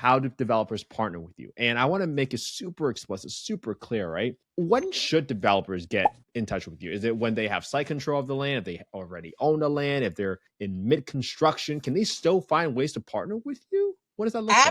how do developers partner with you? And I want to make it super explicit, super clear, right? When should developers get in touch with you? Is it when they have site control of the land, if they already own the land, if they're in mid-construction? Can they still find ways to partner with you? What does that look like?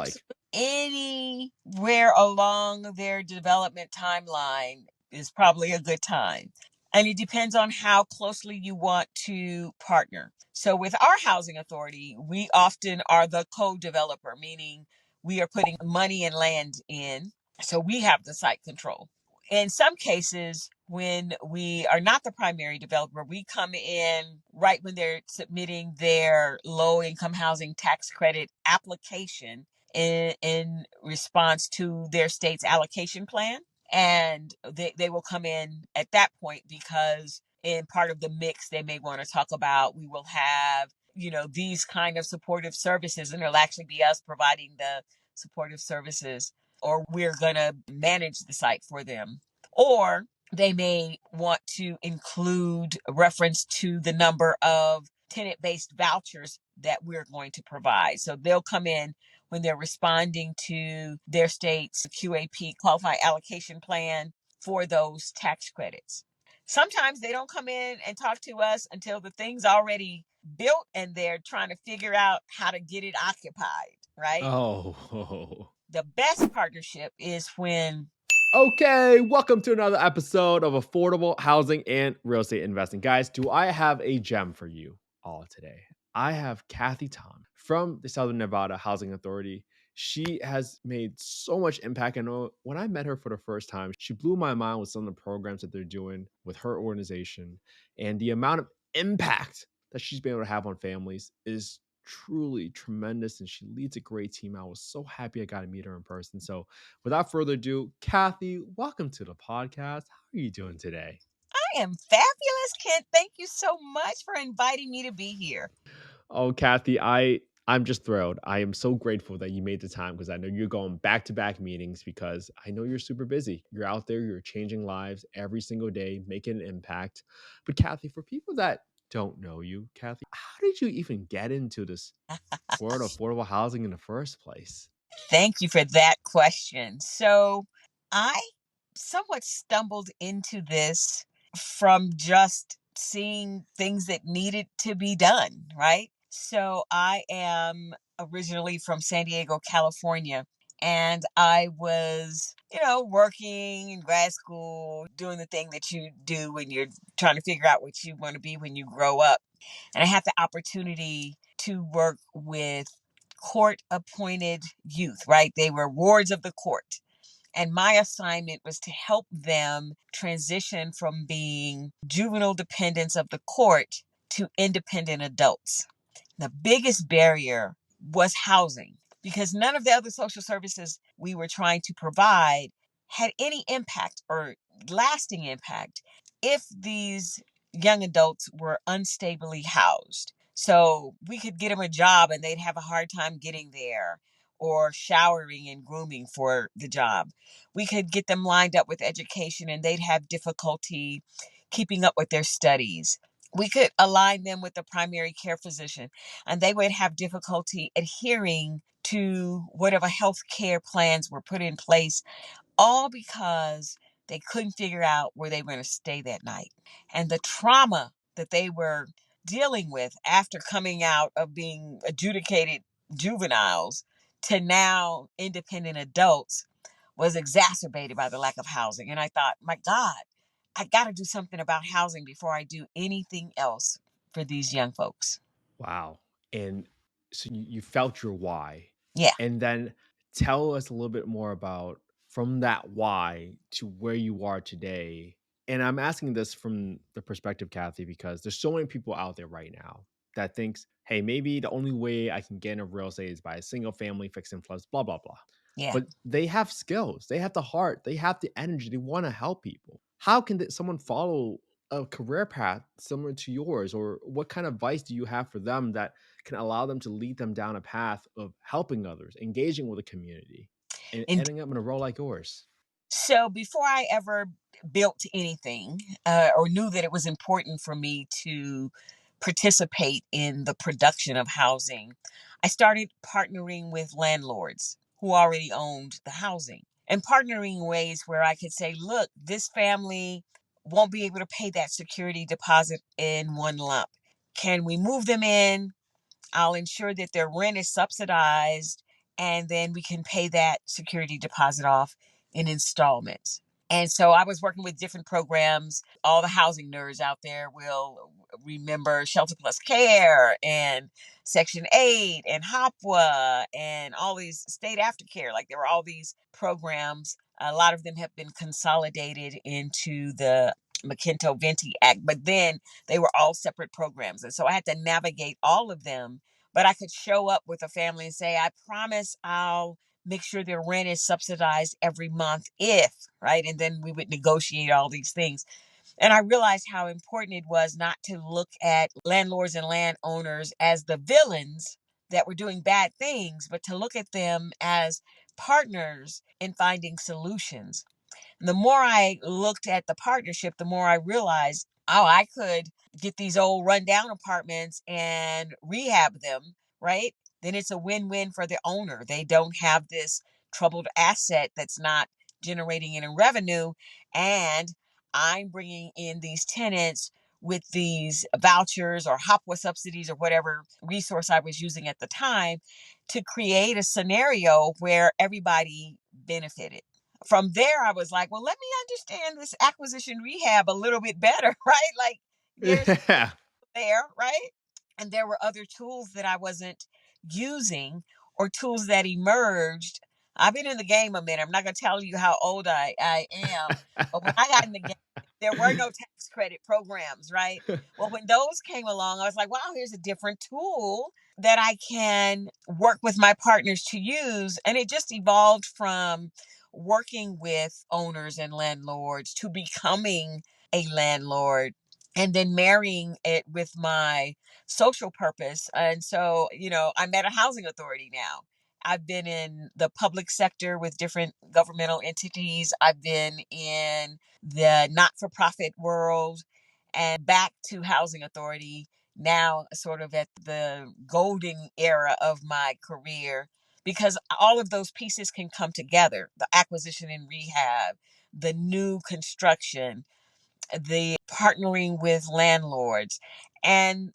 Absolutely. Anywhere along their development timeline is probably a good time. And it depends on how closely you want to partner. So with our housing authority, we often are the co-developer, meaning we are putting money and land in. So we have the site control. In some cases, when we are not the primary developer, we come in right when they're submitting their low income housing tax credit application in response to their state's allocation plan. And they will come in at that point because in part of the mix, they may want to talk about, we will have, these kind of supportive services, and it'll actually be us providing the supportive services, or we're going to manage the site for them. Or they may want to include a reference to the number of tenant-based vouchers that we're going to provide. So they'll come in when they're responding to their state's QAP, Qualified Allocation Plan, for those tax credits. Sometimes they don't come in and talk to us until the thing's already built and they're trying to figure out how to get it occupied, right? Oh. The best partnership is when... Okay, welcome to another episode of Affordable Housing and Real Estate Investing. Guys, do I have a gem for you all today? I have Kathi Thomas from the Southern Nevada Housing Authority. She has made so much impact. I know when I met her for the first time, she blew my mind with some of the programs that they're doing with her organization. And the amount of impact that she's been able to have on families is truly tremendous, and she leads a great team. I was so happy I got to meet her in person. So without further ado, Kathi, welcome to the podcast. How are you doing today? I am fabulous, Kent. Thank you so much for inviting me to be here. Oh, Kathi, I'm just thrilled. I am so grateful that you made the time, because I know you're going back-to-back meetings, because I know you're super busy. You're out there, you're changing lives every single day, making an impact. But Kathi, for people that don't know you, Kathi, how did you even get into this world of affordable housing in the first place? Thank you for that question. So I somewhat stumbled into this from just seeing things that needed to be done, right? So I am originally from San Diego, California, and I was, working in grad school, doing the thing that you do when you're trying to figure out what you want to be when you grow up. And I had the opportunity to work with court appointed youth, right? They were wards of the court. And my assignment was to help them transition from being juvenile dependents of the court to independent adults. The biggest barrier was housing, because none of the other social services we were trying to provide had any impact or lasting impact if these young adults were unstably housed. So we could get them a job and they'd have a hard time getting there, or showering and grooming for the job. We could get them lined up with education and they'd have difficulty keeping up with their studies. We could align them with the primary care physician and they would have difficulty adhering to whatever health care plans were put in place, all because they couldn't figure out where they were going to stay that night. And the trauma that they were dealing with after coming out of being adjudicated juveniles to now independent adults was exacerbated by the lack of housing. And I thought, my God, I got to do something about housing before I do anything else for these young folks. Wow. And so you felt your why. Yeah. And then tell us a little bit more about from that why to where you are today. And I'm asking this from the perspective, Kathi, because there's so many people out there right now that thinks, hey, maybe the only way I can get into real estate is by a single family fixing floods, blah, blah, blah. Yeah. But they have skills, they have the heart, they have the energy, they want to help people. How can someone follow a career path similar to yours? Or what kind of advice do you have for them that can allow them to lead them down a path of helping others, engaging with the community, and ending up in a role like yours? So before I ever built anything or knew that it was important for me to participate in the production of housing, I started partnering with landlords. who already owned the housing, and partnering in ways where I could say, look, this family won't be able to pay that security deposit in one lump. Can we move them in? I'll ensure that their rent is subsidized, and then we can pay that security deposit off in installments. And so I was working with different programs. All the housing nerds out there will remember Shelter Plus Care and Section 8 and HOPWA and all these state aftercare. Like, there were all these programs. A lot of them have been consolidated into the McKinto-Venti Act, but then they were all separate programs. And so I had to navigate all of them, but I could show up with a family and say, I promise I'll make sure their rent is subsidized every month if, right? And then we would negotiate all these things. And I realized how important it was not to look at landlords and landowners as the villains that were doing bad things, but to look at them as partners in finding solutions. The more I looked at the partnership, the more I realized, oh, I could get these old rundown apartments and rehab them, right? Then it's a win-win for the owner. They don't have this troubled asset that's not generating any revenue. And I'm bringing in these tenants with these vouchers or HOPWA subsidies or whatever resource I was using at the time to create a scenario where everybody benefited. From there, I was like, well, let me understand this acquisition rehab a little bit better, right? Like, there's Yeah. there, right? And there were other tools that I wasn't using, or tools that emerged. I've been in the game a minute. I'm not going to tell you how old I am, but when I got in the game, there were no tax credit programs, right? Well, when those came along, I was like, wow, here's a different tool that I can work with my partners to use. And it just evolved from working with owners and landlords to becoming a landlord, and then marrying it with my social purpose. And so, I'm at a housing authority now. I've been in the public sector with different governmental entities. I've been in the not for profit world and back to housing authority now, sort of at the golden era of my career, because all of those pieces can come together: the acquisition and rehab, the new construction, the partnering with landlords, and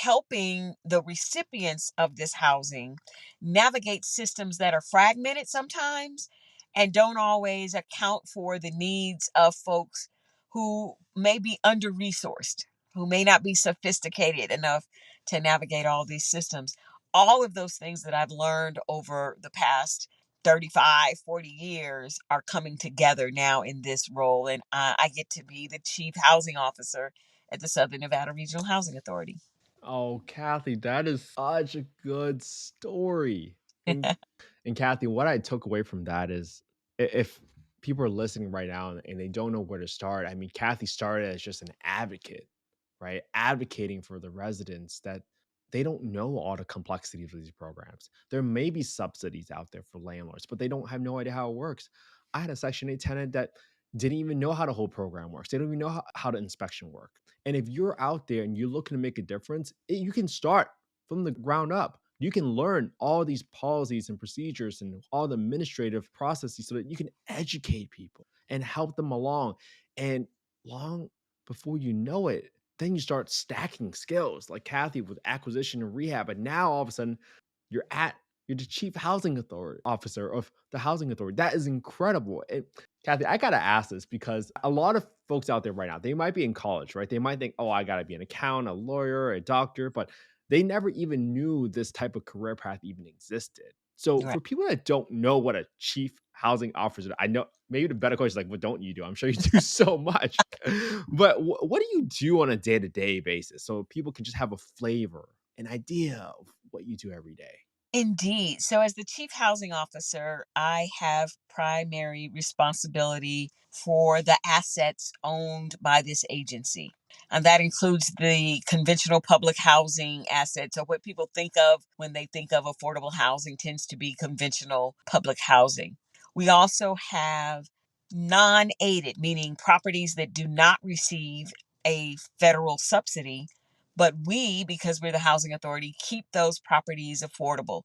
helping the recipients of this housing navigate systems that are fragmented sometimes and don't always account for the needs of folks who may be under resourced, who may not be sophisticated enough to navigate all these systems. All of those things that I've learned over the past 35, 40 years are coming together now in this role. And I get to be the chief housing officer at the Southern Nevada Regional Housing Authority. Oh, Kathy, that is such a good story. And Kathy, what I took away from that is, if people are listening right now and they don't know where to start, I mean, Kathy started as just an advocate, right? Advocating for the residents that they don't know all the complexities of these programs. There may be subsidies out there for landlords, but they don't have no idea how it works. I had a Section 8 tenant that didn't even know how the whole program works. They don't even know how the inspection work. And if you're out there and you're looking to make a difference, you can start from the ground up. You can learn all these policies and procedures and all the administrative processes so that you can educate people and help them along. And long before you know it, then you start stacking skills like Kathy with acquisition and rehab. And now all of a sudden you're at you're the chief housing authority officer of the housing authority. That is incredible. And Kathy, I gotta ask this because a lot of folks out there right now, they might be in college, right? They might think, oh, I gotta be an accountant, a lawyer, a doctor, but they never even knew this type of career path even existed. So Right. for people that don't know what a chief housing officer, I know maybe the better question is like, what don't you do? I'm sure you do so much, but what do you do on a day to day basis so people can just have a flavor, an idea of what you do every day? Indeed. So, as the chief housing officer, I have primary responsibility for the assets owned by this agency. And that includes the conventional public housing assets. So, what people think of when they think of affordable housing tends to be conventional public housing. We also have non aided, meaning properties that do not receive a federal subsidy, but we, because we're the housing authority, keep those properties affordable.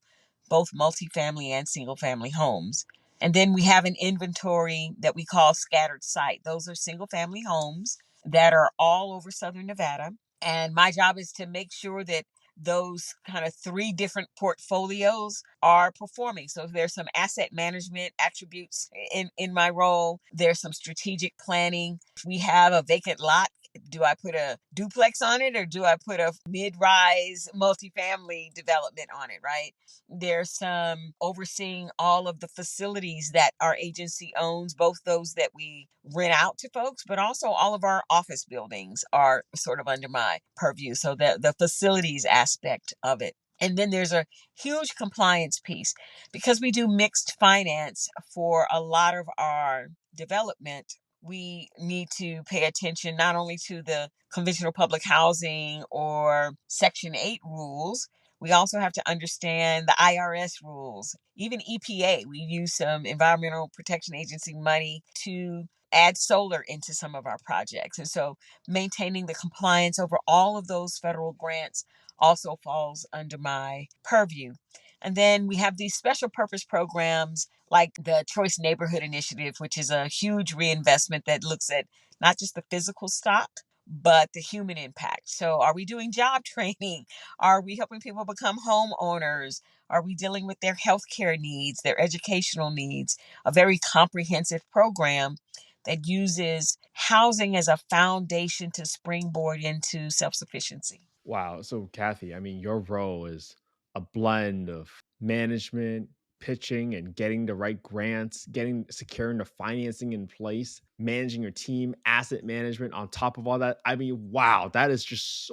both multifamily and single family homes. And then we have an inventory that we call scattered site. Those are single family homes that are all over Southern Nevada. And my job is to make sure that those kind of three different portfolios are performing. So there's some asset management attributes in my role. There's some strategic planning. If we have a vacant lot, do I put a duplex on it or do I put a mid-rise multifamily development on it, right? There's some overseeing all of the facilities that our agency owns, both those that we rent out to folks, but also all of our office buildings are sort of under my purview. So the facilities aspect of it. And then there's a huge compliance piece because we do mixed finance for a lot of our development. We need to pay attention not only to the conventional public housing or Section 8 rules, we also have to understand the IRS rules, even EPA. We use some Environmental Protection Agency money to add solar into some of our projects. And so maintaining the compliance over all of those federal grants also falls under my purview. And then we have these special purpose programs like the Choice Neighborhood Initiative, which is a huge reinvestment that looks at not just the physical stock, but the human impact. So, are we doing job training? Are we helping people become homeowners? Are we dealing with their healthcare needs, their educational needs? A very comprehensive program that uses housing as a foundation to springboard into self sufficiency. Wow. So, Kathy, I mean, your role is a blend of management, pitching, and getting the right grants, securing the financing in place, managing your team, asset management on top of all that. I mean, wow, that is just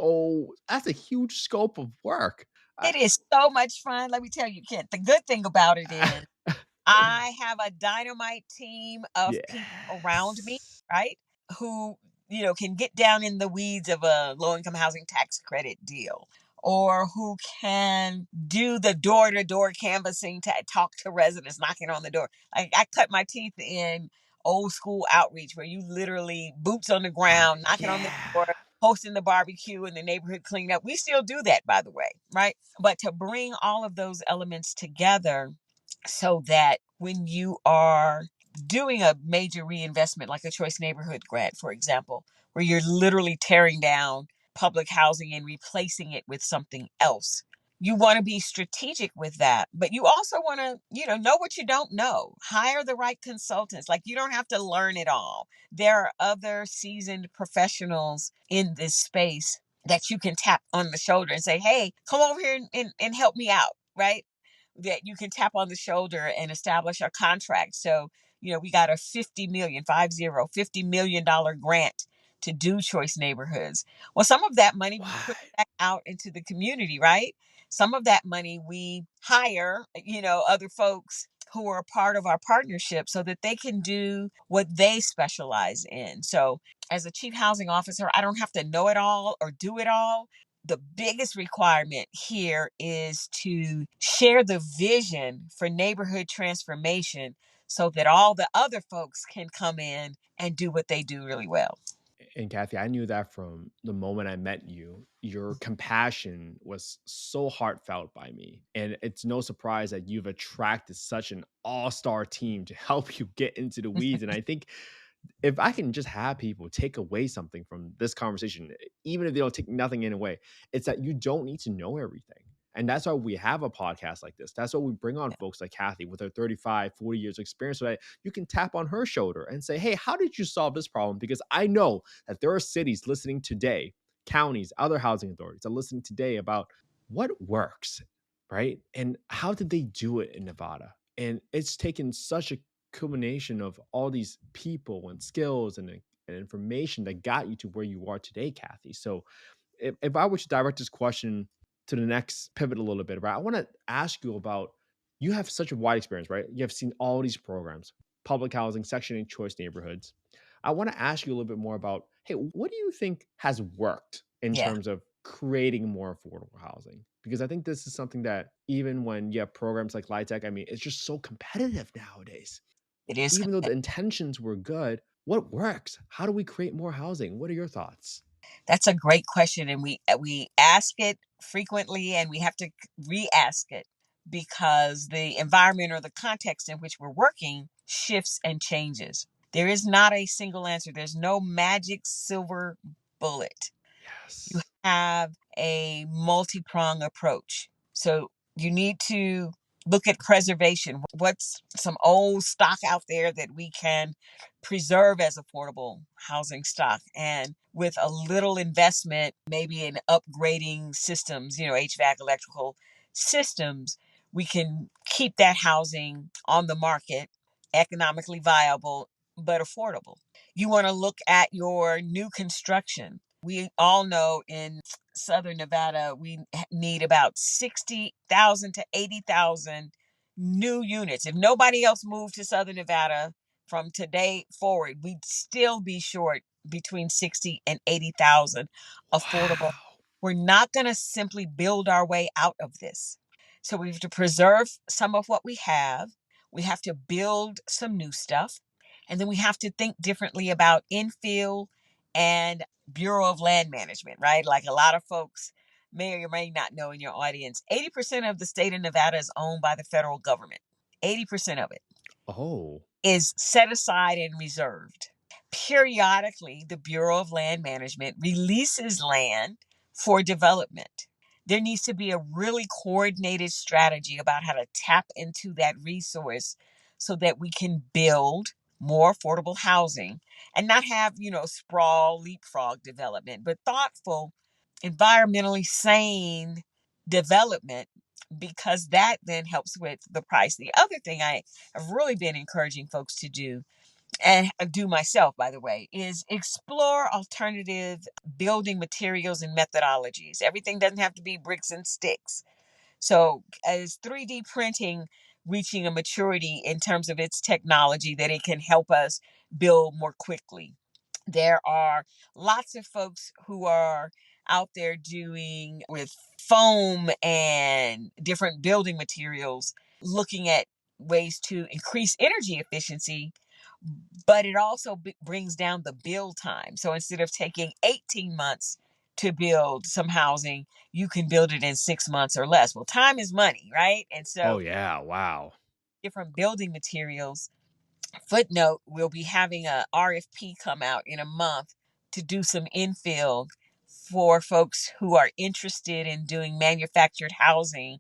that's a huge scope of work. I, It is so much fun. Let me tell you, Kent, the good thing about it is I have a dynamite team of people around me, yes. right? Who, can get down in the weeds of a low income housing tax credit deal or who can do the door to door canvassing to talk to residents knocking on the door. I cut my teeth in old school outreach where you literally boots on the ground, knocking on the Yeah. door, hosting the barbecue and the neighborhood cleanup. We still do that, by the way, right? But to bring all of those elements together so that when you are doing a major reinvestment like a choice neighborhood grant, for example, where you're literally tearing down public housing and replacing it with something else, you want to be strategic with that, but you also want to, know what you don't know. Hire the right consultants. Like, you don't have to learn it all. There are other seasoned professionals in this space that you can tap on the shoulder and say, hey, come over here and help me out, right? That you can tap on the shoulder and establish a contract. So, we got a 50 million dollar grant to do choice neighborhoods. Well, some of that money we put What? back out into the community, right? Some of that money we hire, other folks who are a part of our partnership so that they can do what they specialize in. So, as a chief housing officer, I don't have to know it all or do it all. The biggest requirement here is to share the vision for neighborhood transformation so that all the other folks can come in and do what they do really well. And Kathy, I knew that from the moment I met you. Your compassion was so heartfelt by me. And it's no surprise that you've attracted such an all star team to help you get into the weeds. And I think if I can just have people take away something from this conversation, even if they don't take nothing in away, it's that you don't need to know everything. And that's why we have a podcast like this. That's why we bring on folks like Kathy with her 35, 40 years of experience so that you can tap on her shoulder and say, hey, how did you solve this problem? Because I know that there are cities listening today, counties, other housing authorities are listening today about what works, right? And how did they do it in Nevada? And it's taken such a culmination of all these people and skills and information that got you to where you are today, Kathy. So if I were to direct this question to the next pivot a little bit, right? I want to ask you about you have such a wide experience, right? You have seen all these programs, public housing, Section 8 choice neighborhoods. I want to ask you a little bit more about, hey, what do you think has worked in Yeah, terms of creating more affordable housing? Because I think this is something that even when you have programs like LIHTC, I mean, it's just so competitive nowadays. it is. Even though the intentions were good, what works? How do we create more housing? What are your thoughts? That's a great question, and we ask it frequently, and we have to re-ask it because the environment or the context in which we're working shifts and changes. There is not a single answer. There's no magic silver bullet. You Yes. have a multi-pronged approach. So you need to look at preservation. What's some old stock out there that we can preserve as affordable housing stock? And with a little investment, maybe in upgrading systems, HVAC, electrical systems, we can keep that housing on the market, economically viable, but affordable. You want to look at your new construction. We all know in Southern Nevada, we need about 60,000 to 80,000 new units. If nobody else moved to Southern Nevada from today forward, we'd still be short between 60 and 80,000 affordable. Wow. We're not going to simply build our way out of this. So we have to preserve some of what we have. We have to build some new stuff. And then we have to think differently about infill and Bureau of Land Management, right? Like a lot of folks may or may not know in your audience, 80% of the state of Nevada is owned by the federal government. 80% of it Oh. is set aside and reserved. Periodically, the Bureau of Land Management releases land for development. There needs to be a really coordinated strategy about how to tap into that resource so that we can build more affordable housing and not have, sprawl, leapfrog development, but thoughtful, environmentally sane development, because that then helps with the price. The other thing I have really been encouraging folks to do, and do myself, by the way, is explore alternative building materials and methodologies. Everything doesn't have to be bricks and sticks. So, as 3D printing reaching a maturity in terms of its technology that it can help us build more quickly, there are lots of folks who are out there doing with foam and different building materials, looking at ways to increase energy efficiency, but it also brings down the build time. So instead of taking 18 months to build some housing, you can build it in 6 months or less. Well, time is money, right? And Oh, so yeah. Wow. different building materials. Footnote, we'll be having a RFP come out in a month to do some infill for folks who are interested in doing manufactured housing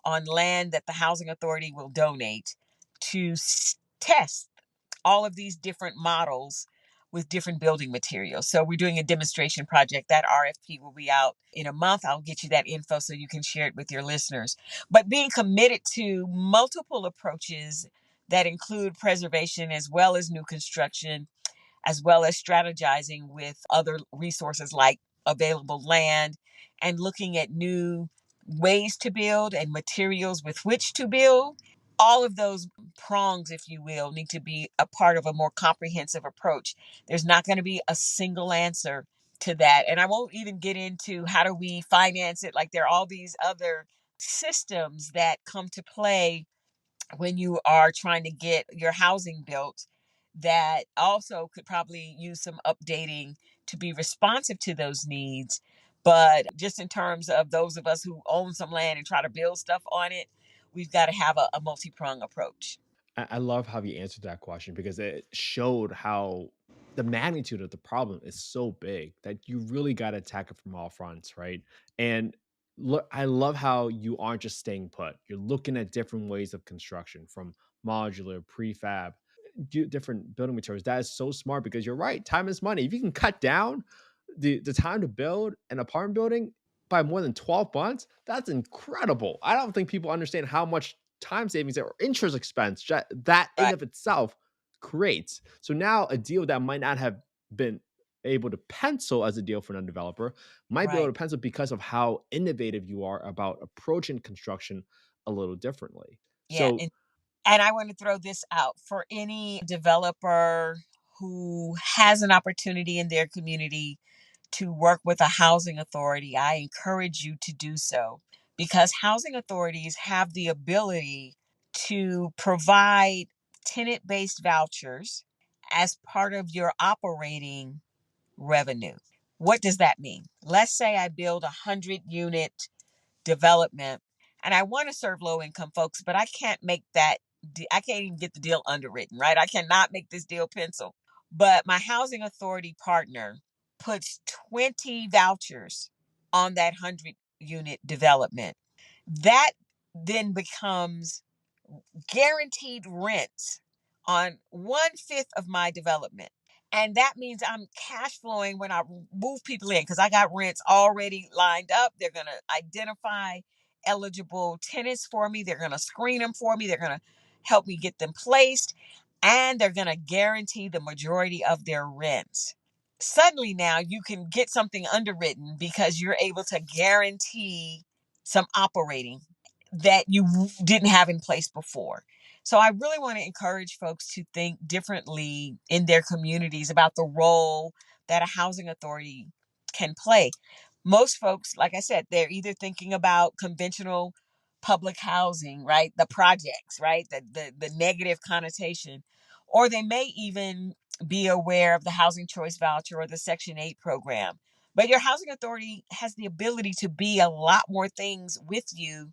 on land that the housing authority will donate to test all of these different models with different building materials. So we're doing a demonstration project. That RFP will be out in a month. I'll get you that info so you can share it with your listeners. But being committed to multiple approaches that include preservation as well as new construction, as well as strategizing with other resources like available land and looking at new ways to build and materials with which to build. All of those prongs, if you will, need to be a part of a more comprehensive approach. There's not going to be a single answer to that. And I won't even get into how do we finance it. Like there are all these other systems that come to play when you are trying to get your housing built that also could probably use some updating to be responsive to those needs. But just in terms of those of us who own some land and try to build stuff on it, we've got to have a multi-pronged approach. I love how you answered that question because it showed how the magnitude of the problem is so big that you really got to attack it from all fronts, right? And look, I love how you aren't just staying put. You're looking at different ways of construction from modular, prefab, different building materials. That is so smart because you're right. Time is money. If you can cut down the time to build an apartment building by more than 12 months, that's incredible. I don't think people understand how much time savings or interest expense that in Right, of itself creates. So now a deal that might not have been able to pencil as a deal for a developer might be able right. to pencil because of how innovative you are about approaching construction a little differently. Yeah. So And I want to throw this out for any developer who has an opportunity in their community to work with a housing authority. I encourage you to do so because housing authorities have the ability to provide tenant based vouchers as part of your operating revenue. What does that mean? Let's say I build a 100 unit development and I want to serve low income folks, but I can't make that. I can't even get the deal underwritten, right? I cannot make this deal pencil. But my housing authority partner puts 20 vouchers on that 100-unit development. That then becomes guaranteed rents on 1/5 of my development. And that means I'm cash flowing when I move people in because I got rents already lined up. They're going to identify eligible tenants for me. They're going to screen them for me. They're going to help me get them placed. And they're going to guarantee the majority of their rents. Suddenly now you can get something underwritten because you're able to guarantee some operating that you didn't have in place before. So I really want to encourage folks to think differently in their communities about the role that a housing authority can play. Most folks, like I said, they're either thinking about conventional public housing, right? The projects, right? The negative connotation. Or they may even be aware of the housing choice voucher or the Section 8 program. But your housing authority has the ability to be a lot more things with you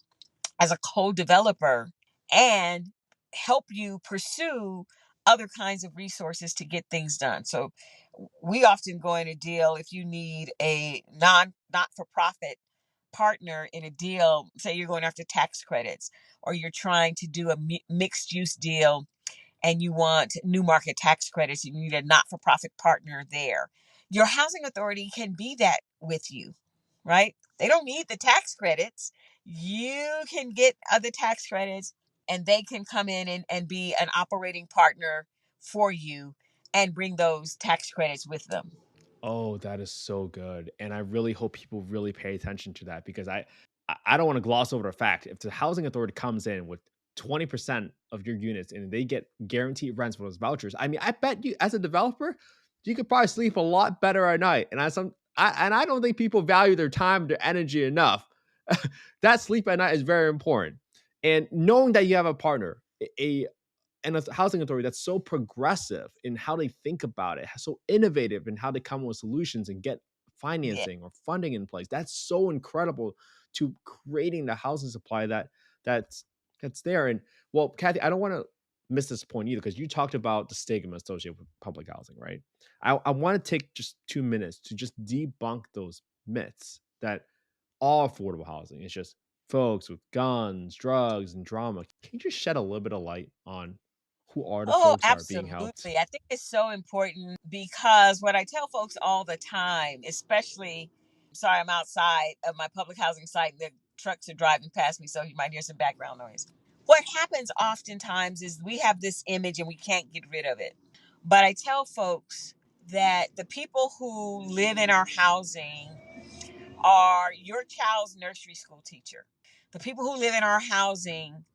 as a co-developer and help you pursue other kinds of resources to get things done. So we often go in a deal if you need a not-for-profit partner in a deal, say you're going after tax credits or you're trying to do a mixed use deal and you want new market tax credits, you need a not-for-profit partner there. Your housing authority can be that with you, right? They don't need the tax credits. You can get other tax credits and they can come in and be an operating partner for you and bring those tax credits with them. Oh, that is so good, and I really hope people really pay attention to that because I don't wanna gloss over the fact, if the housing authority comes in with 20% of your units and they get guaranteed rents for those vouchers, I mean, I bet you as a developer, you could probably sleep a lot better at night, and I don't think people value their time, their energy enough. That sleep at night is very important, and knowing that you have a partner, a and a housing authority that's so progressive in how they think about it, so innovative in how they come up with solutions and get Yeah. financing or funding in place. That's so incredible to creating the housing supply that's that's there. And well, Kathi, I don't want to miss this point either because you talked about the stigma associated with public housing, right? I want to take just 2 minutes to just debunk those myths that all affordable housing is just folks with guns, drugs, and drama. Can you just shed a little bit of light on who are the Oh, folks that are being helped? absolutely. I think it's so important because what I tell folks all the time, especially, sorry, I'm outside of my public housing site and the trucks are driving past me, so you might hear some background noise. What happens oftentimes is we have this image and we can't get rid of it. But I tell folks that the people who live in our housing are your child's nursery school teacher. The people who live in our housing,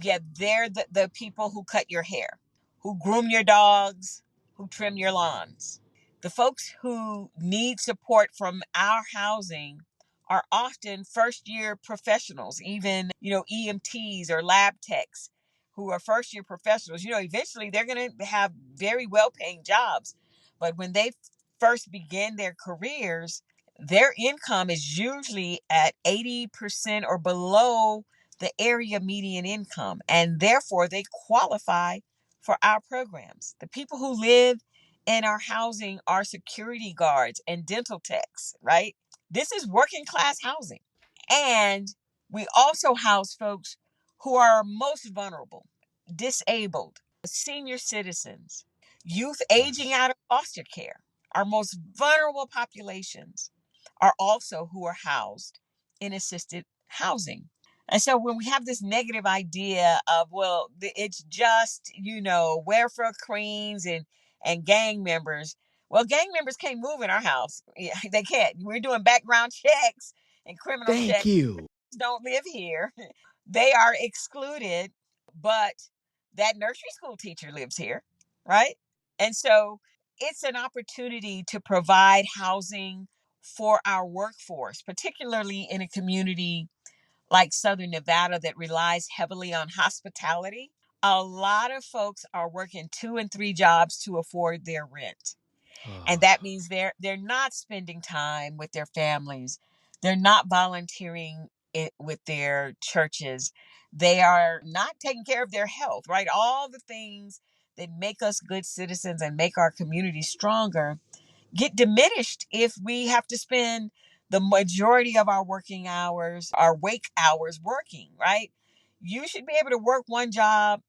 yeah, they're the people who cut your hair, who groom your dogs, who trim your lawns. The folks who need support from our housing are often first year professionals, even, EMTs or lab techs who are first year professionals. Eventually they're going to have very well paying jobs. But when they first begin their careers, their income is usually at 80% or below the area median income, and therefore they qualify for our programs. The people who live in our housing are security guards and dental techs, right? This is working class housing. And we also house folks who are most vulnerable, disabled, senior citizens, youth aging Yes. out of foster care. Our most vulnerable populations are also who are housed in assisted housing. And so when we have this negative idea of, well, it's just, welfare queens and gang members. Well, gang members can't move in our house. Yeah, they can't. We're doing background checks and criminal Thank checks. you. Don't live here. They are excluded, but that nursery school teacher lives here, right? And so it's an opportunity to provide housing for our workforce, particularly in a community like Southern Nevada that relies heavily on hospitality. A lot of folks are working 2 and 3 jobs to afford their rent. And Oh, that means they're not spending time with their families. They're not volunteering with their churches, they are not taking care of their health, right? All the things that make us good citizens and make our community stronger get diminished if we have to spend the majority of our working hours, our wake hours working, right? You should be able to work one job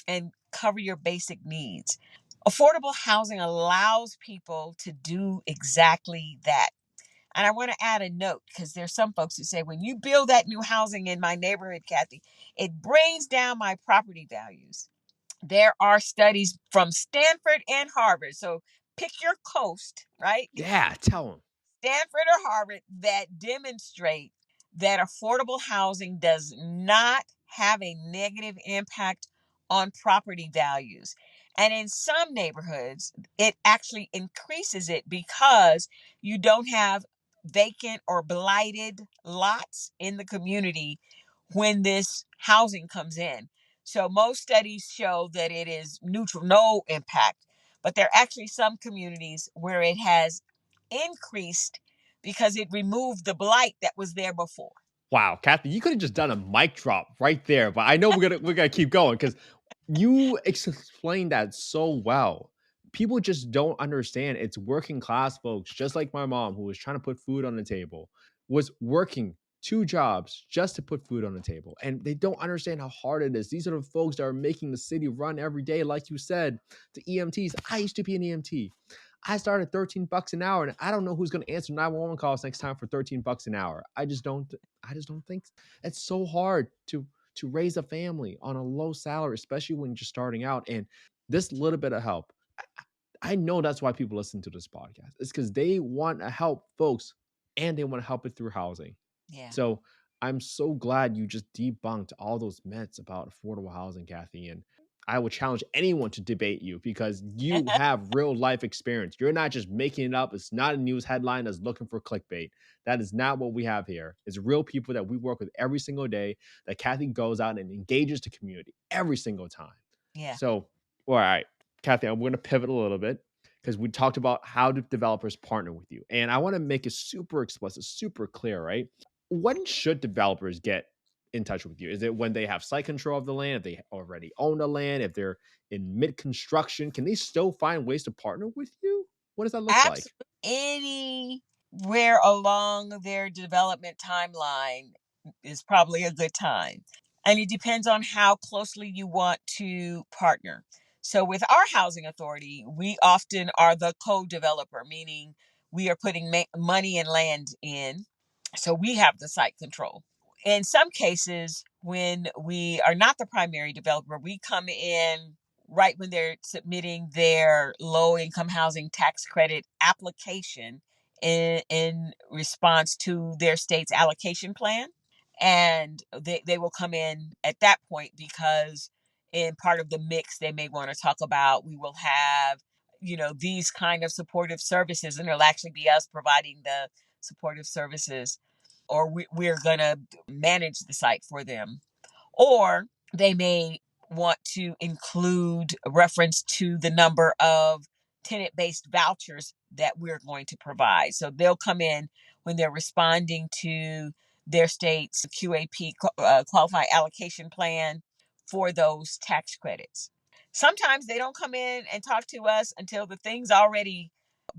and cover your basic needs. Affordable housing allows people to do exactly that. And I want to add a note because there's some folks who say, when you build that new housing in my neighborhood, Kathi, it brings down my property values. There are studies from Stanford and Harvard. So pick your coast, right? Yeah, tell them. Stanford or Harvard, that demonstrate that affordable housing does not have a negative impact on property values. And in some neighborhoods, it actually increases it because you don't have vacant or blighted lots in the community when this housing comes in. So most studies show that it is neutral, no impact. But there are actually some communities where it has increased because it removed the blight that was there before. Wow, Kathy, you could have just done a mic drop right there, but I know we're gonna keep going because you explained that so well. People just don't understand. It's working class folks, just like my mom, who was trying to put food on the table, was working two jobs just to put food on the table, and they don't understand how hard it is. These are the folks that are making the city run every day, like you said. The EMTs. I used to be an EMT. I started 13 bucks an hour, and I don't know who's going to answer 911 calls next time for 13 bucks an hour. I just don't think it's so hard to raise a family on a low salary, especially when you're just starting out. And this little bit of help, I know that's why people listen to this podcast. It's because they want to help folks and they want to help it through housing. Yeah. So I'm so glad you just debunked all those myths about affordable housing, Kathy. And I would challenge anyone to debate you because you have real life experience. You're not just making it up. It's not a news headline that's looking for clickbait. That is not what we have here. It's real people that we work with every single day that Kathy goes out and engages the community every single time. Yeah. So, all right, Kathy, I'm going to pivot a little bit because we talked about how do developers partner with you. And I want to make it super explicit, super clear, right? When should developers get in touch with you? Is it when they have site control of the land, if they already own the land, if they're in mid construction? Can they still find ways to partner with you? What does that look like? Absolutely. Anywhere along their development timeline is probably a good time. And it depends on how closely you want to partner. So, with our housing authority, we often are the co developer, meaning we are putting money and land in. So, we have the site control. In some cases, when we are not the primary developer, we come in right when they're submitting their low income housing tax credit application in response to their state's allocation plan. And they will come in at that point because in part of the mix, they may want to talk about we will have, these kind of supportive services, and it'll actually be us providing the supportive services, or we're going to manage the site for them. Or they may want to include a reference to the number of tenant based vouchers that we're going to provide. So they'll come in when they're responding to their state's QAP, qualified allocation plan, for those tax credits. Sometimes they don't come in and talk to us until the thing's already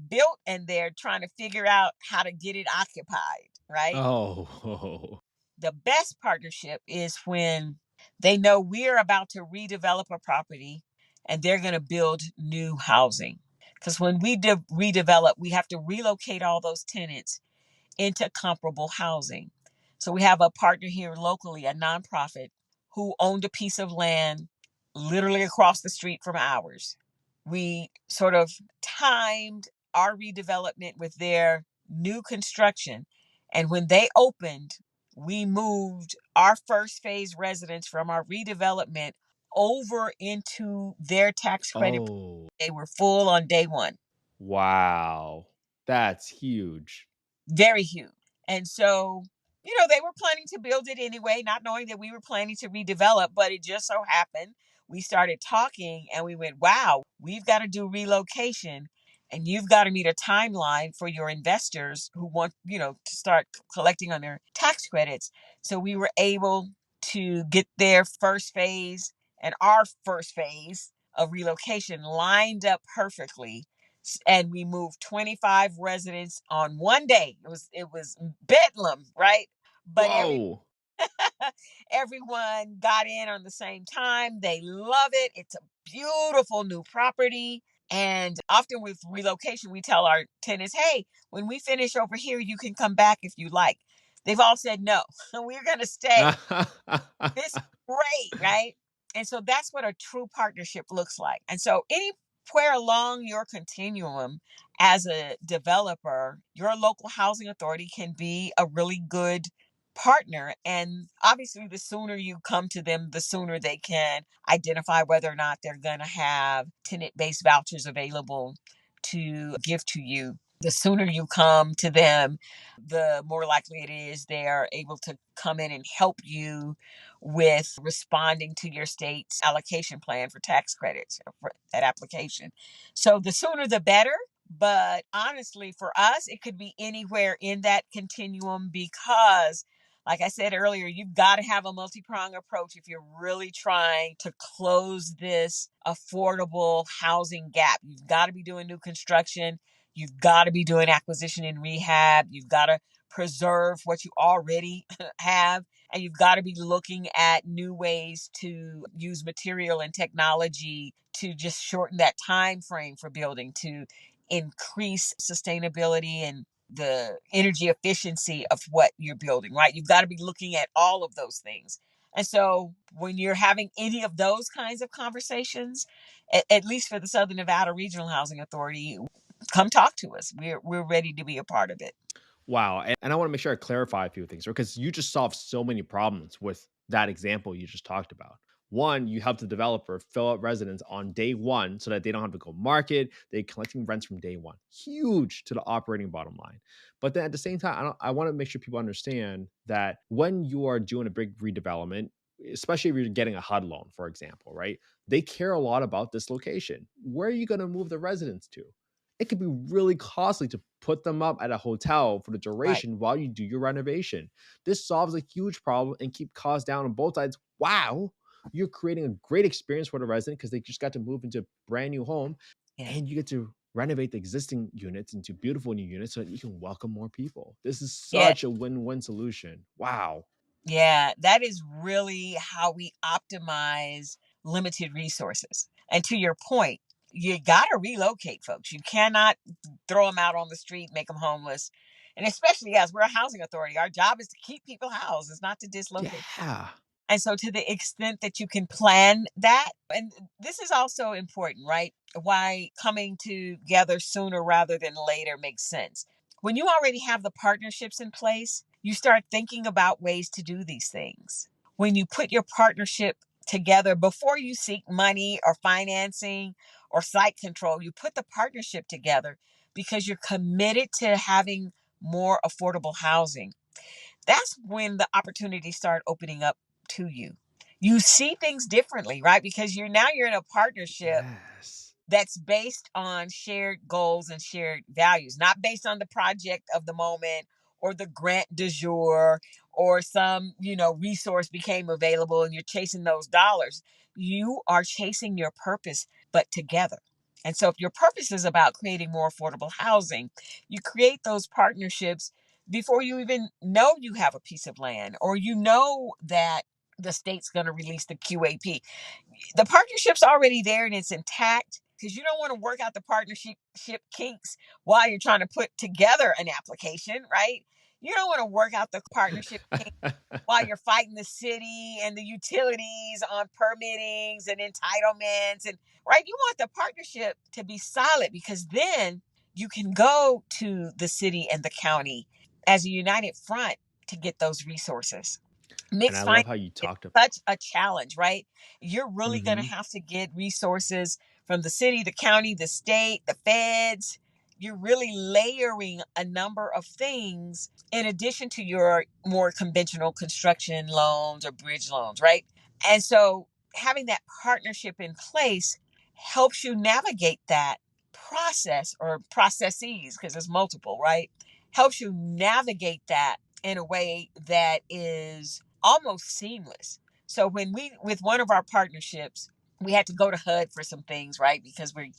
built and they're trying to figure out how to get it occupied, right? Oh, The best partnership is when they know we're about to redevelop a property and they're going to build new housing. Because when we redevelop, we have to relocate all those tenants into comparable housing. So we have a partner here locally, a nonprofit, who owned a piece of land literally across the street from ours. We sort of timed our redevelopment with their new construction. And when they opened, we moved our first phase residents from our redevelopment over into their tax credit. oh, They were full on day one. wow. That's huge. Very huge. And so, they were planning to build it anyway, not knowing that we were planning to redevelop, but it just so happened we started talking and we went, wow, we've got to do relocation. And you've got to meet a timeline for your investors who want, to start collecting on their tax credits. So we were able to get their first phase and our first phase of relocation lined up perfectly. And we moved 25 residents on one day. It was bedlam, right? But Whoa. everyone got in on the same time. They love it. It's a beautiful new property. And often with relocation, we tell our tenants, hey, when we finish over here, you can come back if you like. They've all said no. We're going to stay. This is great, right? And so that's what a true partnership looks like. And so anywhere along your continuum as a developer, your local housing authority can be a really good partner. And obviously, the sooner you come to them, the sooner they can identify whether or not they're going to have tenant based vouchers available to give to you. The sooner you come to them, the more likely it is they are able to come in and help you with responding to your state's allocation plan for tax credits for that application. So the sooner the better. But honestly, for us, it could be anywhere in that continuum because, like I said earlier, you've got to have a multi-pronged approach if you're really trying to close this affordable housing gap. You've got to be doing new construction. You've got to be doing acquisition and rehab. You've got to preserve what you already have. And you've got to be looking at new ways to use material and technology to just shorten that time frame for building, to increase sustainability and the energy efficiency of what you're building, right? You've got to be looking at all of those things. And so when you're having any of those kinds of conversations, at least for the Southern Nevada Regional Housing Authority, come talk to us. We're ready to be a part of it. Wow. And I want to make sure I clarify a few things because you just solved so many problems with that example you just talked about. One, you help the developer fill out residents on day one so that they don't have to go market. They're collecting rents from day one. Huge to the operating bottom line. But then at the same time, I want to make sure people understand that when you are doing a big redevelopment, especially if you're getting a HUD loan, for example, right? They care a lot about this location. Where are you going to move the residents to? It could be really costly to put them up at a hotel for the Right. duration while you do your renovation. This solves a huge problem and keep costs down on both sides. Wow, you're creating a great experience for the resident because they just got to move into a brand new home Yeah. and you get to renovate the existing units into beautiful new units so that you can welcome more people. This is Yeah. such a win-win solution. Wow. Yeah. That is really how we optimize limited resources. And to your point, you got to relocate folks. You cannot throw them out on the street, make them homeless. And especially as we're a housing authority, our job is to keep people housed, it's not to dislocate. Yeah. And so, to the extent that you can plan that, and this is also important, right? Why coming together sooner rather than later makes sense. When you already have the partnerships in place, you start thinking about ways to do these things. When you put your partnership together before you seek money or financing or site control, you put the partnership together because you're committed to having more affordable housing. That's when the opportunities start opening up to you. You see things differently, right? Because you're in a partnership Yes. that's based on shared goals and shared values, not based on the project of the moment or the grant du jour or some, resource became available and you're chasing those dollars. You are chasing your purpose, but together. And so if your purpose is about creating more affordable housing, you create those partnerships before you even know you have a piece of land or that the state's going to release the QAP. The partnership's already there and it's intact because you don't want to work out the partnership kinks while you're trying to put together an application, right? You don't want to work out the partnership kinks while you're fighting the city and the utilities on permittings and entitlements, and right, you want the partnership to be solid because then you can go to the city and the county as a united front to get those resources. And I Mixed finance love how you is talked about. such a challenge, right? You're really going to Mhm. have to get resources from the city, the county, the state, the feds. You're really layering a number of things in addition to your more conventional construction loans or bridge loans, right? And so having that partnership in place helps you navigate that process or processes, because there's multiple, right? Helps you navigate that in a way that is almost seamless. So when we, with one of our partnerships, we had to go to HUD for some things, right? Because we're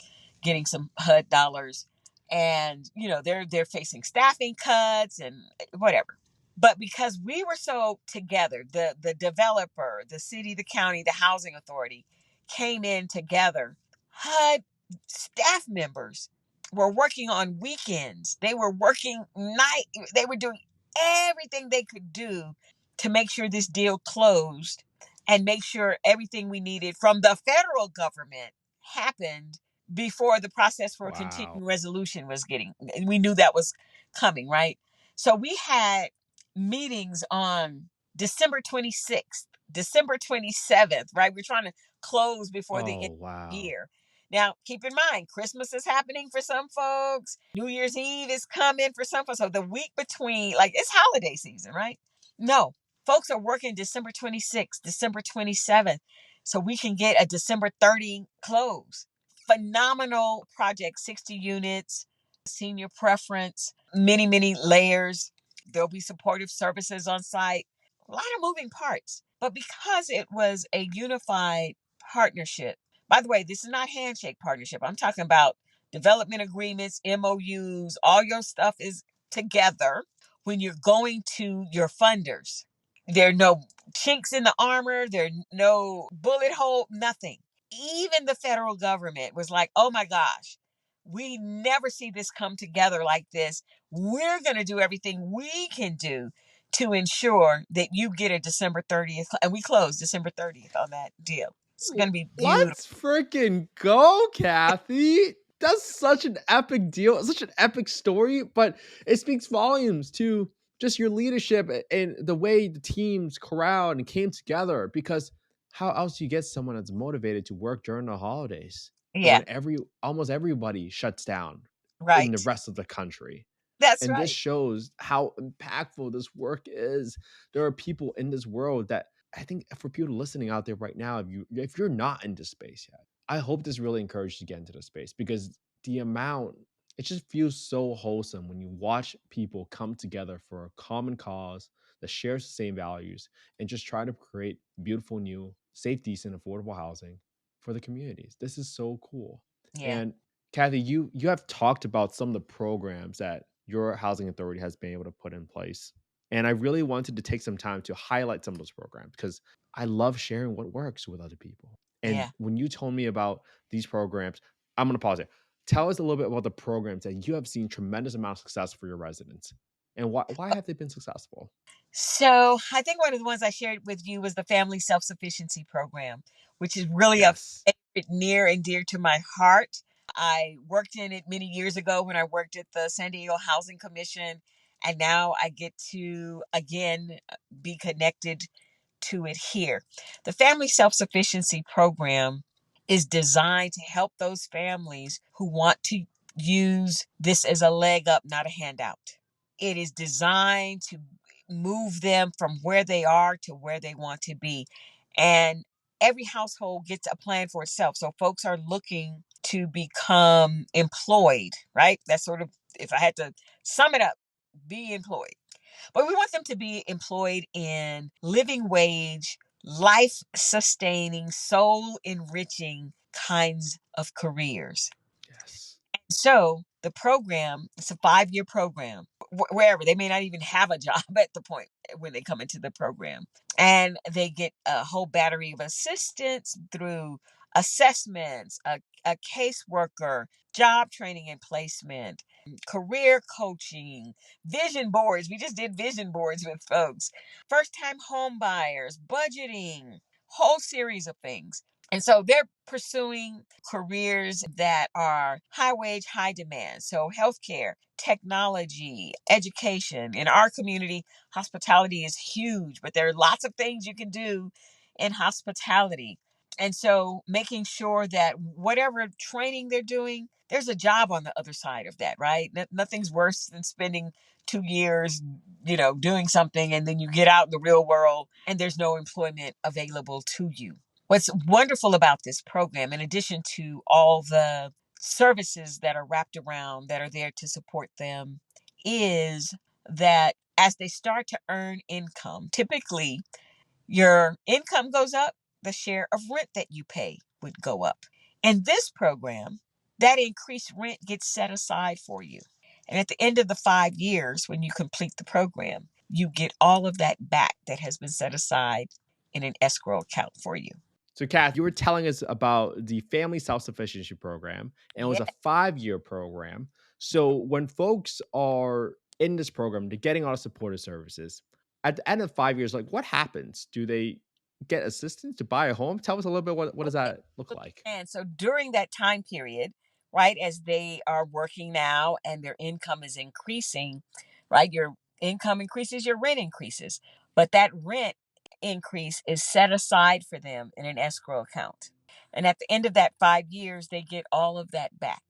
getting some HUD dollars, and they're facing staffing cuts and whatever. But because we were so together, the developer, the city, the county, the housing authority came in together. HUD staff members were working on weekends. They were working night. They were doing everything they could do to make sure this deal closed and make sure everything we needed from the federal government happened before the process for a Wow. continuing resolution was getting, and we knew that was coming, right? So we had meetings on December 26th, December 27th, right? We're trying to close before the end Oh, of the wow. year. Now, keep in mind, Christmas is happening for some folks. New Year's Eve is coming for some folks. So the week between, like, it's holiday season, right? No, folks are working December 26th, December 27th, so we can get a December 30 close. Phenomenal project, 60 units, senior preference, many, many layers. There'll be supportive services on site, a lot of moving parts. But because it was a unified partnership, by the way, this is not handshake partnership. I'm talking about development agreements, MOUs, all your stuff is together. When you're going to your funders, there are no chinks in the armor, there are no bullet hole, nothing. Even the federal government was like, oh my gosh, we never see this come together like this. We're going to do everything we can do to ensure that you get a December 30th. And we close December 30th on that deal. It's going to be beautiful. Let's freaking go, Kathi. That's such an epic deal, such an epic story, but it speaks volumes to just your leadership and the way the teams corralled and came together. Because how else do you get someone that's motivated to work during the holidays Yeah, when almost everybody shuts down in the right. rest of the country? That's And this right. shows how impactful this work is. There are people in this world that I think for people listening out there right now, if you're not in this space yet, I hope this really encourages you to get into this space because the amount it just feels so wholesome when you watch people come together for a common cause that shares the same values and just try to create beautiful, new, safe, decent, affordable housing for the communities. This is so cool. Yeah. And Kathi, you have talked about some of the programs that your housing authority has been able to put in place. And I really wanted to take some time to highlight some of those programs because I love sharing what works with other people. And Yeah. when you told me about these programs, I'm going to pause it. Tell us a little bit about the programs that you have seen tremendous amount of success for your residents. And why have they been successful? So I think one of the ones I shared with you was the Family Self-Sufficiency Program, which is really a Yes. favorite, near and dear to my heart. I worked in it many years ago when I worked at the San Diego Housing Commission, and now I get to again be connected to it here. The Family Self-Sufficiency Program is designed to help those families who want to use this as a leg up, not a handout. It is designed to move them from where they are to where they want to be. And every household gets a plan for itself. So folks are looking to become employed, right? That's sort of, if I had to sum it up, be employed. But we want them to be employed in living wage, life sustaining, soul enriching kinds of careers. Yes. So the program, it's a 5-year program, wherever they may not even have a job at the point when they come into the program. And they get a whole battery of assistance through assessments, a caseworker, job training and placement, career coaching, vision boards. We just did vision boards with folks, first time home buyers, budgeting, whole series of things. And so they're pursuing careers that are high wage, high demand. So healthcare, technology, education. In our community, hospitality is huge, but there are lots of things you can do in hospitality. And so making sure that whatever training they're doing, there's a job on the other side of that, right? Nothing's worse than spending 2 years, doing something and then you get out in the real world and there's no employment available to you. What's wonderful about this program, in addition to all the services that are wrapped around that are there to support them is that as they start to earn income, typically your income goes up, the share of rent that you pay would go up. In this program, that increased rent gets set aside for you. And at the end of the 5 years, when you complete the program, you get all of that back that has been set aside in an escrow account for you. So, Kath, you were telling us about the Family Self-Sufficiency Program, and it was Yeah. a 5-year program. So, when folks are in this program, they're getting all the supportive services. At the end of 5 years, like what happens? Do they get assistance to buy a home? Tell us a little bit what does Okay. that look like? And so during that time period, right, as they are working now and their income is increasing, right, your income increases, your rent increases. But that rent increase is set aside for them in an escrow account. And at the end of that 5 years, they get all of that back.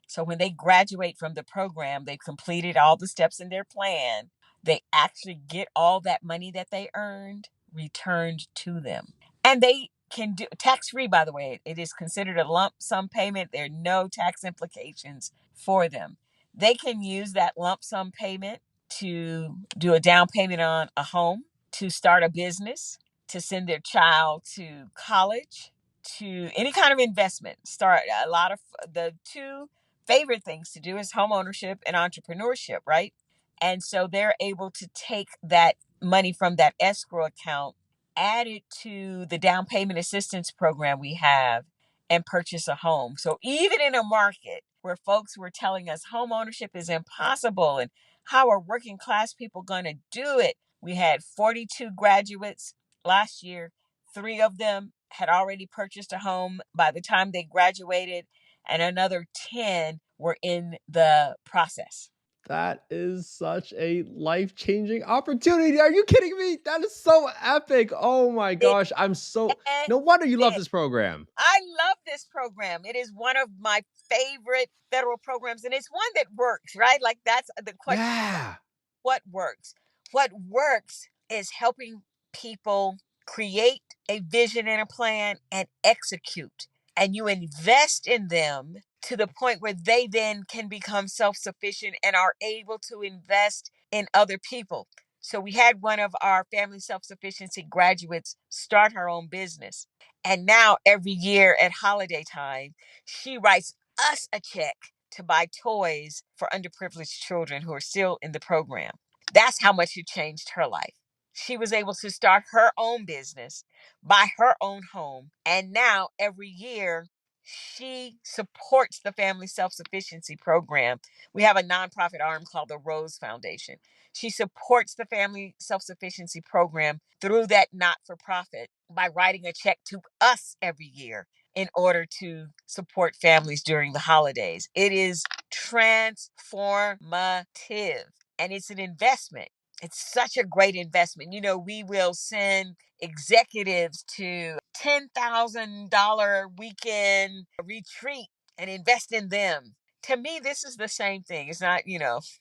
So when they graduate from the program, they've completed all the steps in their plan. They actually get all that money that they earned returned to them. And they can do tax free, by the way. It is considered a lump sum payment. There are no tax implications for them. They can use that lump sum payment to do a down payment on a home, to start a business, to send their child to college, to any kind of investment. Start a lot of the two favorite things to do is home ownership and entrepreneurship, right? And so they're able to take that money from that escrow account, add it to the down payment assistance program we have, and purchase a home. So even in a market where folks were telling us home ownership is impossible and how are working class people going to do it? We had 42 graduates last year. 3 of them had already purchased a home by the time they graduated, and another 10 were in the process. That is such a life-changing opportunity. Are you kidding me? That is so epic. Oh my It, gosh. I'm so it, no wonder you love it. this program. I love this program. It is one of my favorite federal programs, and it's one that works, right? Like that's the question. Yeah. What works? What works is helping people create a vision and a plan and execute. And you invest in them to the point where they then can become self sufficient and are able to invest in other people. So we had one of our family self sufficiency graduates start her own business. And now every year at holiday time, she writes us a check to buy toys for underprivileged children who are still in the program. That's how much it changed her life. She was able to start her own business, buy her own home, and now every year she supports the Family Self-Sufficiency Program. We have a nonprofit arm called the Rose Foundation. She supports the Family Self-Sufficiency Program through that not-for-profit by writing a check to us every year in order to support families during the holidays. It is transformative and it's an investment. It's such a great investment. You know, we will send executives to $10,000 weekend retreat and invest in them. To me, this is the same thing. It's not,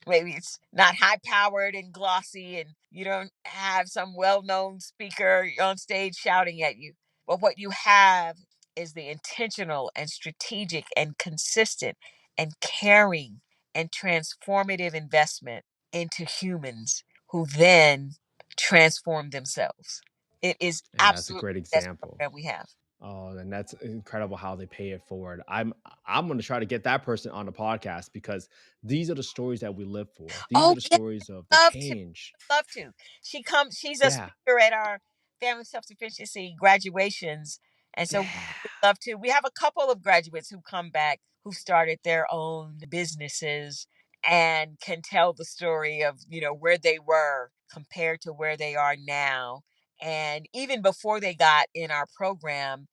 maybe it's not high powered and glossy, and you don't have some well known speaker on stage shouting at you. But what you have is the intentional and strategic and consistent and caring and transformative investment into humans who then transform themselves. It is And that's a absolutely great the best example. program we have. Oh, and that's incredible how they pay it forward. I'm going to try to get that person on the podcast because these are the stories that we live for. These are Oh the yeah, stories of the love to, change. love to. She's a Yeah. speaker at our family self-sufficiency graduations. And so Yeah. we love to. We have a couple of graduates who come back who started their own businesses and can tell the story of, where they were compared to where they are now. And even before they got in our program,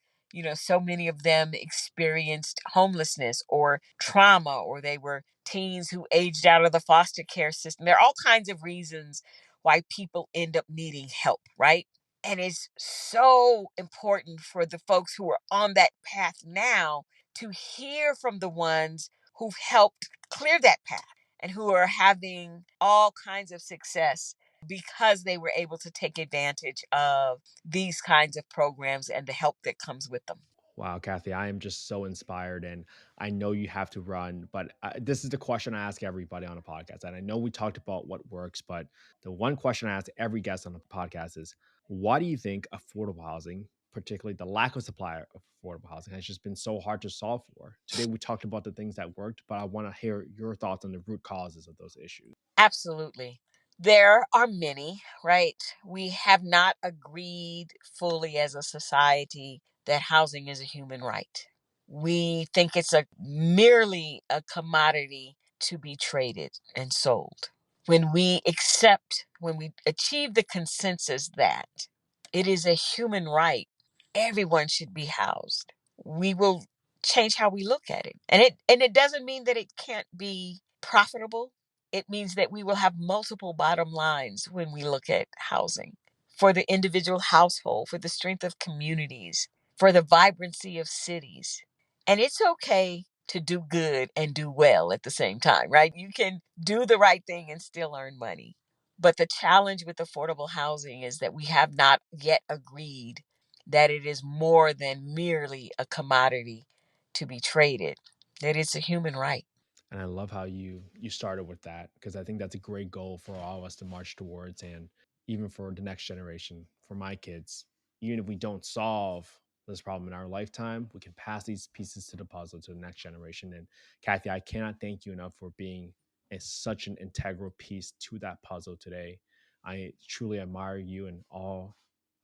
so many of them experienced homelessness or trauma, or they were teens who aged out of the foster care system. There are all kinds of reasons why people end up needing help, right? And it's so important for the folks who are on that path now to hear from the ones who've helped clear that path and who are having all kinds of success because they were able to take advantage of these kinds of programs and the help that comes with them. Wow, Kathy, I am just so inspired, and I know you have to run, but this is the question I ask everybody on a podcast. And I know we talked about what works, but the one question I ask every guest on the podcast is, why do you think affordable housing, particularly the lack of supply of affordable housing, has just been so hard to solve for? Today, we talked about the things that worked, but I want to hear your thoughts on the root causes of those issues. Absolutely. There are many, right? We have not agreed fully as a society that housing is a human right. We think it's a merely a commodity to be traded and sold. When we achieve the consensus that it is a human right, everyone should be housed, we will change how we look at it. And it doesn't mean that it can't be profitable. It means that we will have multiple bottom lines when we look at housing, for the individual household, for the strength of communities, for the vibrancy of cities. And it's okay to do good and do well at the same time, right? You can do the right thing and still earn money. But the challenge with affordable housing is that we have not yet agreed that it is more than merely a commodity to be traded, that it's a human right. And I love how you started with that, because I think that's a great goal for all of us to march towards, and even for the next generation, for my kids. Even if we don't solve this problem in our lifetime, we can pass these pieces to the puzzle to the next generation. And Kathy, I cannot thank you enough for being such an integral piece to that puzzle today. I truly admire you and all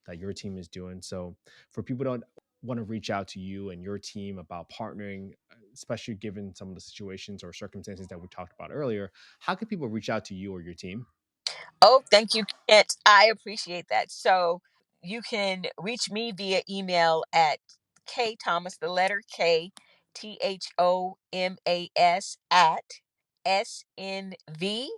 that your team is doing. So for people that want to reach out to you and your team about partnering, especially given some of the situations or circumstances that we talked about earlier, how can people reach out to you or your team? Oh, thank you, Kent. I appreciate that. So you can reach me via email at K Thomas, the letter K, Thomas at snvrha.org.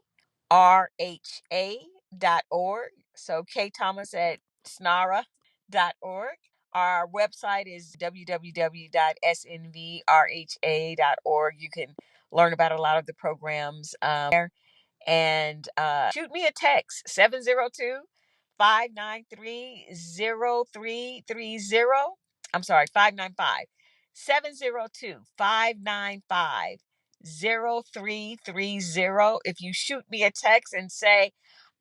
So K Thomas at snara.org. Our website is www.snvrha.org. You can learn about a lot of the programs there, and shoot me a text 702-593-0330. I'm sorry, 595 702-595-0330. If you shoot me a text and say,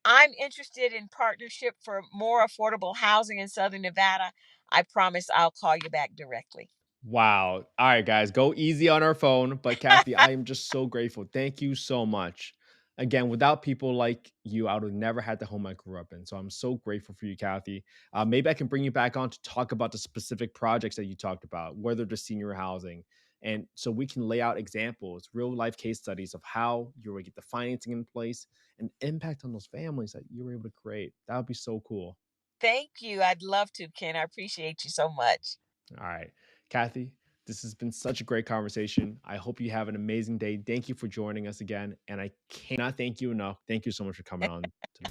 I'm interested in partnership for more affordable housing in Southern Nevada, I promise I'll call you back directly. Wow. All right, guys, go easy on our phone. But Kathy, I am just so grateful. Thank you so much. Again, without people like you, I would have never had the home I grew up in. So I'm so grateful for you, Kathy. Maybe I can bring you back on to talk about the specific projects that you talked about, whether the senior housing. And so we can lay out examples, real life case studies of how you were able to get the financing in place and impact on those families that you were able to create. That would be so cool. Thank you. I'd love to, Ken. I appreciate you so much. All right. Kathy, this has been such a great conversation. I hope you have an amazing day. Thank you for joining us again. And I cannot thank you enough. Thank you so much for coming on to the